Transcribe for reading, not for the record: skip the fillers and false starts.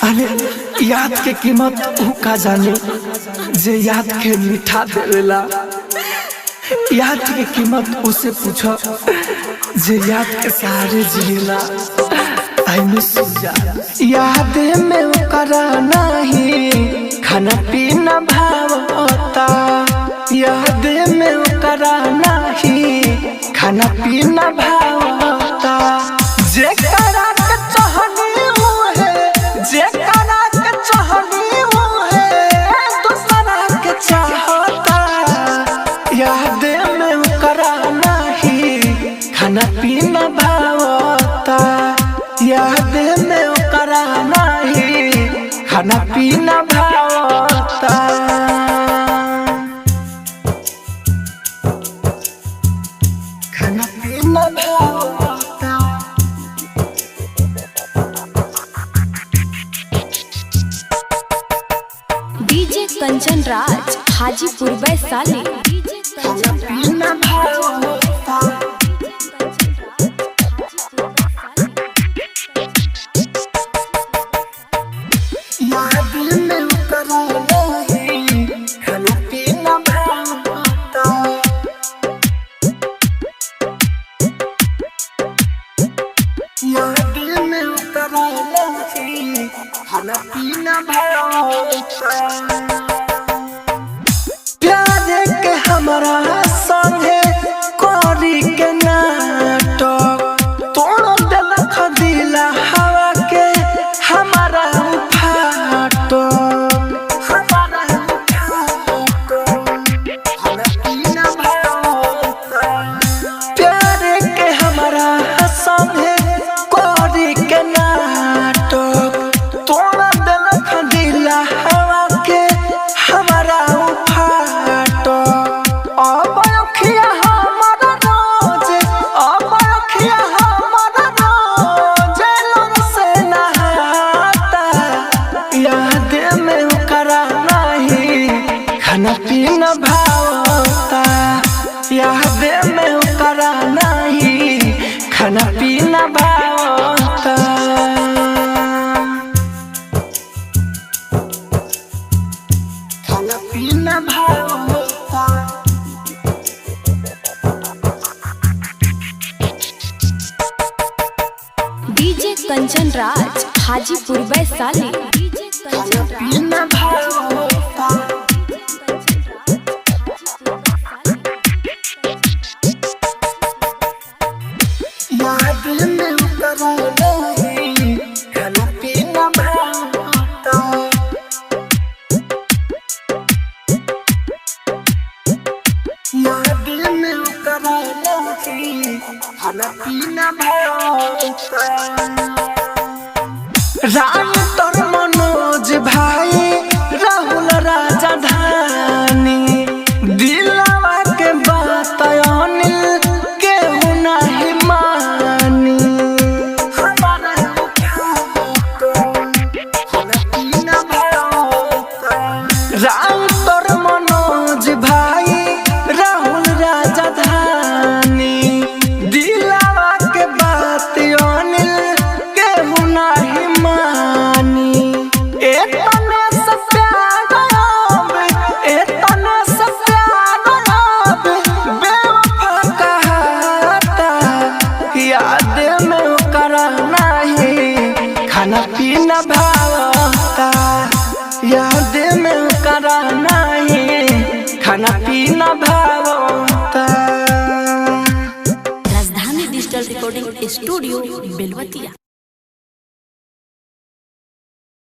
अरे याद के कीमत ऊ का जाने जे याद के मीठा देवेला। याद के कीमत उसे पूछो जे याद के सहारे जिएला। आई मिस यू याद में ओकरा नहीं खाना पीना भावता। याद में ओकरा नहीं खाना पीना भावता। जे करा के चाहनी है जे करा के चाहनी है दूसरा के चाहता। याद में ओकरा नहीं खाना पीना भावता। याद में ओकरा नहीं खाना पीना भावता। खाना पीना भावता। डीजे कंचन राज हाजीपुर वैशाली। खाना पीना भावता। याद में ओकरा नहीं खाना पीना भावता। याद में ओकरा नहीं खाना पीना भावता। प्यार के हमरा संगे करी के नाटक तोड़ देलक दिला हवा के हमारा फाटो। हमारा फाटो खाना पीना भावता। प्यार के हमरा संगे करी के नाटक तोड़ देलक दिला हवा के हमारा फाटो। अब अखिया हमारा रोज अब अखिया हमारा रोज लोर से नहाता। याद में ओकरा नहीं खाना पीना भावता। याद में ओकरा नहीं खाना पीना भावता। खाना पीना भावता। डीजे कंचन राज हाजीपुर वैशाली। खाना पीना भावता। याद में ओकरा नहीं खाना पीना भावता। याद में ओकरा नहीं खाना पीना भावता। राम तोर मनोज भाई राहुल राजधानी दिलवा के बात अनिल केहू नहीं मानी। हमारा खाना पीना भावता। राम तोर मनोज भाई राहुल राजधानी दिलवा के बात अनिल केहू नहीं मानी। एतने से प्यार अब एतने से प्यार अब बेवफा कहता। याद में ओकरा नहीं खाना पीना भावता। याद में ओकरा नहीं खाना पीना भावता। राजधानी डिजिटल रिकॉर्डिंग स्टूडियो बेलवतिया।